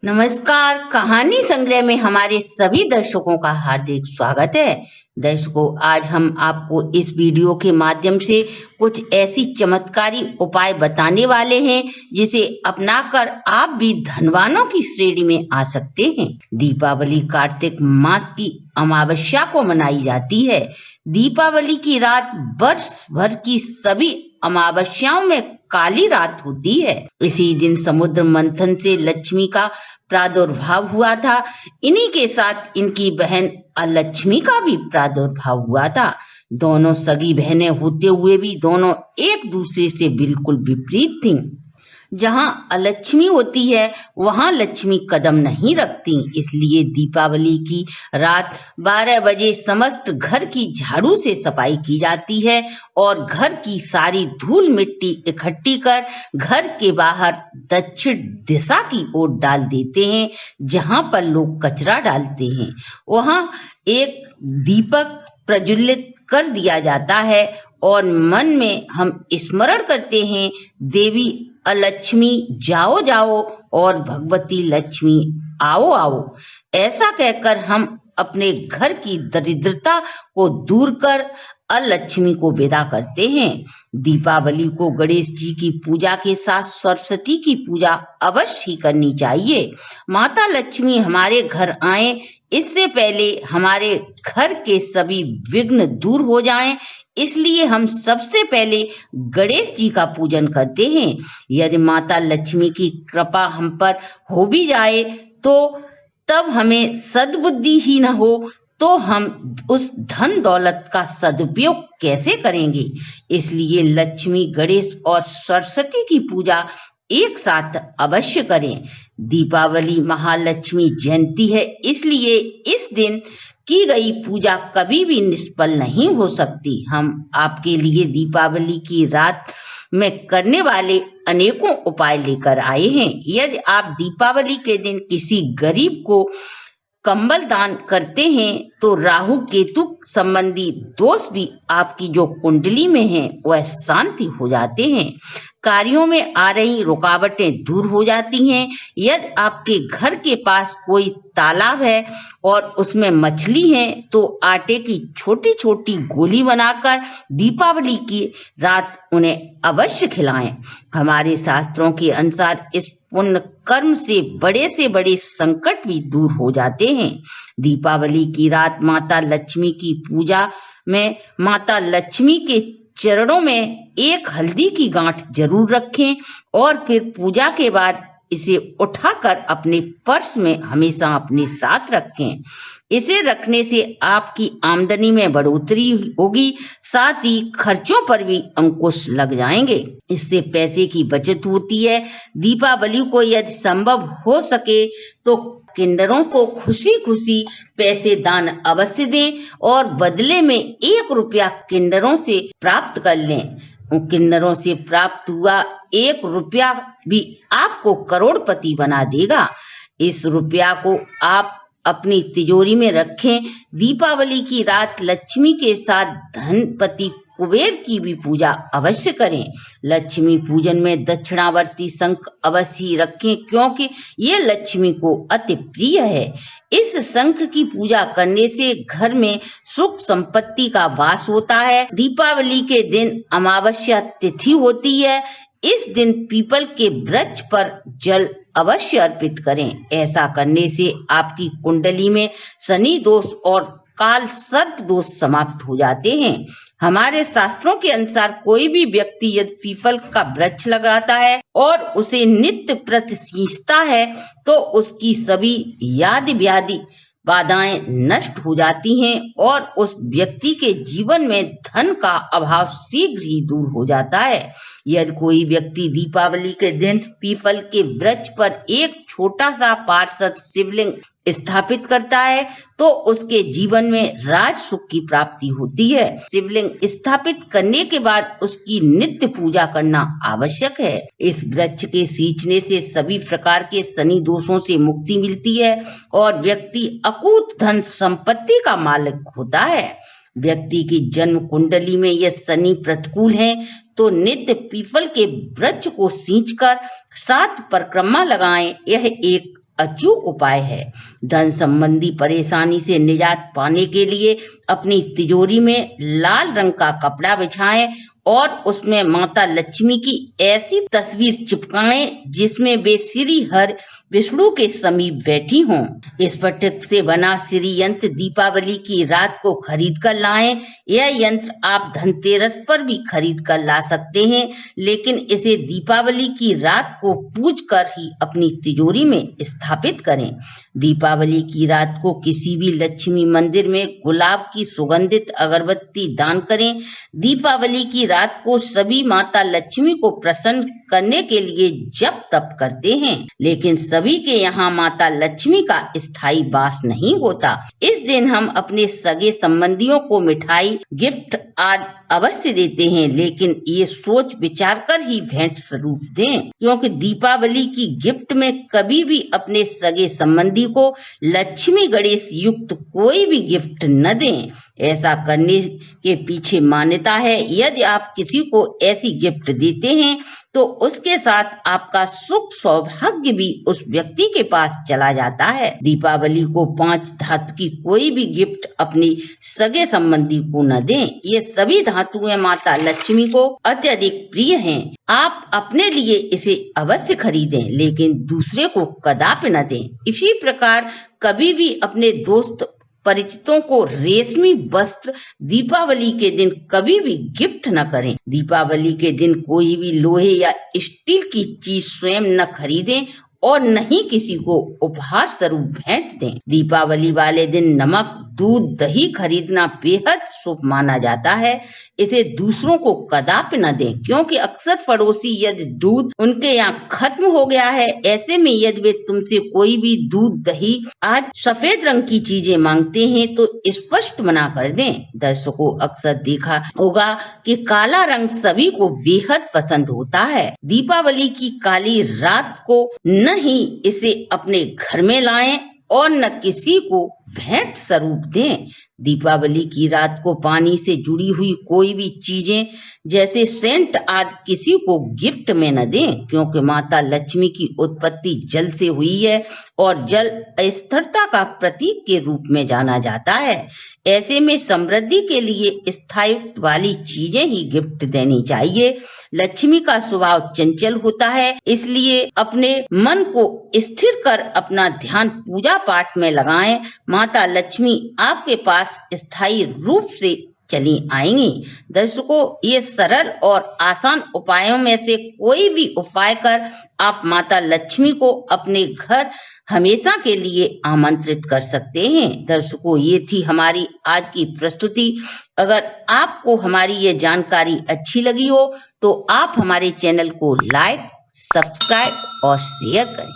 नमस्कार। कहानी संग्रह में हमारे सभी दर्शकों का हार्दिक स्वागत है। दर्शकों, आज हम आपको इस वीडियो के माध्यम से कुछ ऐसी चमत्कारी उपाय बताने वाले हैं जिसे अपनाकर आप भी धनवानों की श्रेणी में आ सकते हैं। दीपावली कार्तिक मास की अमावस्या को मनाई जाती है। दीपावली की रात वर्ष भर की सभी अमावस्याओं में काली रात होती है। इसी दिन समुद्र मंथन से लक्ष्मी का प्रादुर्भाव हुआ था। इन्हीं के साथ इनकी बहन अलक्ष्मी का भी प्रादुर्भाव हुआ था। दोनों सगी बहनें होते हुए भी दोनों एक दूसरे से बिल्कुल विपरीत थीं। जहां अलक्ष्मी होती है वहां लक्ष्मी कदम नहीं रखती। इसलिए दीपावली की रात 12 बजे समस्त घर की झाड़ू से सफाई की जाती है और घर की सारी धूल मिट्टी इकट्ठी कर घर के बाहर दक्षिण दिशा की ओर डाल देते हैं। जहां पर लोग कचरा डालते हैं वहां एक दीपक प्रज्वलित कर दिया जाता है और मन में हम स्मरण करते हैं, देवी अलक्ष्मी जाओ जाओ और भगवती लक्ष्मी आओ आओ। ऐसा कहकर हम अपने घर की दरिद्रता को दूर कर अलक्ष्मी को विदा करते हैं। दीपावली को गणेश जी की पूजा के साथ सरस्वती की पूजा अवश्य ही करनी चाहिए। माता लक्ष्मी हमारे घर आए इससे पहले हमारे घर के सभी विघ्न दूर हो जाएं, इसलिए हम सबसे पहले गणेश जी का पूजन करते हैं। यदि माता लक्ष्मी की कृपा हम पर हो भी जाए तो तब हमें सद्बुद्धि ही न हो तो हम उस धन दौलत का सदुपयोग कैसे करेंगे। इसलिए लक्ष्मी, गणेश और सरस्वती की पूजा एक साथ अवश्य करें। दीपावली महालक्ष्मी जयंती है, इसलिए इस दिन की गई पूजा कभी भी निष्फल नहीं हो सकती। हम आपके लिए दीपावली की रात में करने वाले अनेकों उपाय लेकर आए हैं। यदि आप दीपावली के दिन किसी गरीब को कंबल दान करते हैं तो राहु केतु संबंधी दोष भी आपकी जो कुंडली में है वह शांति हो जाते हैं। कार्यों में आ रही रुकावटें दूर हो जाती हैं। यदि आपके घर के पास कोई तालाब है और उसमें मछली है तो आटे की छोटी छोटी गोली बनाकर दीपावली की रात उन्हें अवश्य खिलाएं। हमारे शास्त्रों के अनुसार इस पुण्य कर्म से बड़े संकट भी दूर हो जाते हैं। दीपावली की रात माता लक्ष्मी की पूजा में माता लक्ष्मी के चरणों में एक हल्दी की गांठ जरूर रखें और फिर पूजा के बाद इसे उठाकर अपने पर्स में हमेशा अपने साथ रखें। इसे रखने से आपकी आमदनी में बढ़ोतरी होगी, साथ ही खर्चों पर भी अंकुश लग जाएंगे। इससे पैसे की बचत होती है। दीपावली को यदि संभव हो सके तो किन्नरों को खुशी खुशी पैसे दान अवश्य दें और बदले में 1 रुपया किन्नरों से प्राप्त कर लें। किन्नरों से प्राप्त हुआ 1 रुपया भी आपको करोड़पति बना देगा। इस रुपया को आप अपनी तिजोरी में रखें। दीपावली की रात लक्ष्मी के साथ धनपति कुबेर की भी पूजा अवश्य करें। लक्ष्मी पूजन में दक्षिणावर्ती शंख अवश्य ही रखें क्योंकि ये लक्ष्मी को अति प्रिय है। इस शंख की पूजा करने से घर में सुख संपत्ति का वास होता है। दीपावली के दिन अमावस्या तिथि होती है। इस दिन पीपल के वृक्ष पर जल अवश्य अर्पित करें। ऐसा करने से आपकी कुंडली में शनि दोष और काल सर्प दोष समाप्त हो जाते हैं। हमारे शास्त्रों के अनुसार कोई भी व्यक्ति यदि पीपल का वृक्ष लगाता है और उसे नित्य प्रति सींचता है तो उसकी सभी यादि व्याधि बाधाएं नष्ट हो जाती हैं और उस व्यक्ति के जीवन में धन का अभाव शीघ्र ही दूर हो जाता है। यदि कोई व्यक्ति दीपावली के दिन पीपल के वृक्ष पर एक छोटा सा पार्षद शिवलिंग स्थापित करता है तो उसके जीवन में राज सुख की प्राप्ति होती है। शिवलिंग स्थापित करने के बाद उसकी नित्य पूजा करना आवश्यक है। इस वृक्ष के सींचने से सभी प्रकार के शनि दोषों से मुक्ति मिलती है और व्यक्ति अकूत धन संपत्ति का मालिक होता है। व्यक्ति की जन्म कुंडली में यह शनि प्रतिकूल है तो नित्य पीपल के वृक्ष को सींचकर 7 परिक्रमा लगाएं। यह एक अचूक उपाय है। धन संबंधी परेशानी से निजात पाने के लिए अपनी तिजोरी में लाल रंग का कपड़ा बिछाएं और उसमें माता लक्ष्मी की ऐसी तस्वीर चिपकाएं जिसमें वे श्री हर विष्णु के समीप बैठी हों। स्फटिक से बना श्री यंत्र दीपावली की रात को खरीद कर लाएं। यह यंत्र आप धनतेरस पर भी खरीद कर ला सकते हैं, लेकिन इसे दीपावली की रात को पूज कर ही अपनी तिजोरी में स्थापित करें। दीपावली की रात को किसी भी लक्ष्मी मंदिर में गुलाब की सुगंधित अगरबत्ती दान करें। दीपावली की रात को सभी माता लक्ष्मी को प्रसन्न करने के लिए जप तप करते हैं, लेकिन सभी के यहाँ माता लक्ष्मी का स्थायी वास नहीं होता। इस दिन हम अपने सगे संबंधियों को मिठाई, गिफ्ट आदि अवश्य देते हैं, लेकिन ये सोच विचार कर ही भेंट स्वरूप दें, क्योंकि दीपावली की गिफ्ट में कभी भी अपने सगे संबंधी को लक्ष्मी गणेश युक्त कोई भी गिफ्ट न दें। ऐसा करने के पीछे मान्यता है, यदि आप किसी को ऐसी गिफ्ट देते हैं तो उसके साथ आपका सुख सौभाग्य भी उस व्यक्ति के पास चला जाता है। दीपावली को 5 धातु की कोई भी गिफ्ट अपनी सगे संबंधी को न दें। ये सभी धातुएं माता लक्ष्मी को अत्यधिक प्रिय हैं। आप अपने लिए इसे अवश्य खरीदें, लेकिन दूसरे को कदापि न दें। इसी प्रकार कभी भी अपने दोस्त परिचितों को रेशमी वस्त्र दीपावली के दिन कभी भी गिफ्ट न करें। दीपावली के दिन कोई भी लोहे या स्टील की चीज स्वयं न खरीदें और न ही किसी को उपहार स्वरूप भेंट दें। दीपावली वाले दिन नमक, दूध, दही खरीदना बेहद शुभ माना जाता है। इसे दूसरों को कदापि न दें, क्योंकि अक्सर पड़ोसी यदि दूध उनके यहाँ खत्म हो गया है, ऐसे में यदि वे तुमसे कोई भी दूध, दही आज सफेद रंग की चीजें मांगते हैं तो स्पष्ट मना कर दें। दर्शकों, अक्सर देखा होगा कि काला रंग सभी को बेहद पसंद होता है। दीपावली की काली रात को न ही इसे अपने घर में लाएं और न किसी को भेंट स्वरूप दें। दीपावली की रात को पानी से जुड़ी हुई कोई भी चीजें जैसे सेंट आदि किसी को गिफ्ट में न दें, क्योंकि माता लक्ष्मी की उत्पत्ति जल से हुई है और जल स्थिरता का प्रतीक के रूप में जाना जाता है। ऐसे में समृद्धि के लिए स्थायित्व वाली चीजें ही गिफ्ट देनी चाहिए। लक्ष्मी का स्वभाव चंचल होता है, इसलिए अपने मन को स्थिर कर अपना ध्यान पूजा पाठ में लगाएं। माता लक्ष्मी आपके पास स्थायी रूप से चली आएंगी। दर्शकों, ये सरल और आसान उपायों में से कोई भी उपाय कर आप माता लक्ष्मी को अपने घर हमेशा के लिए आमंत्रित कर सकते हैं। दर्शकों, ये थी हमारी आज की प्रस्तुति। अगर आपको हमारी ये जानकारी अच्छी लगी हो तो आप हमारे चैनल को लाइक, सब्सक्राइब और शेयर करें।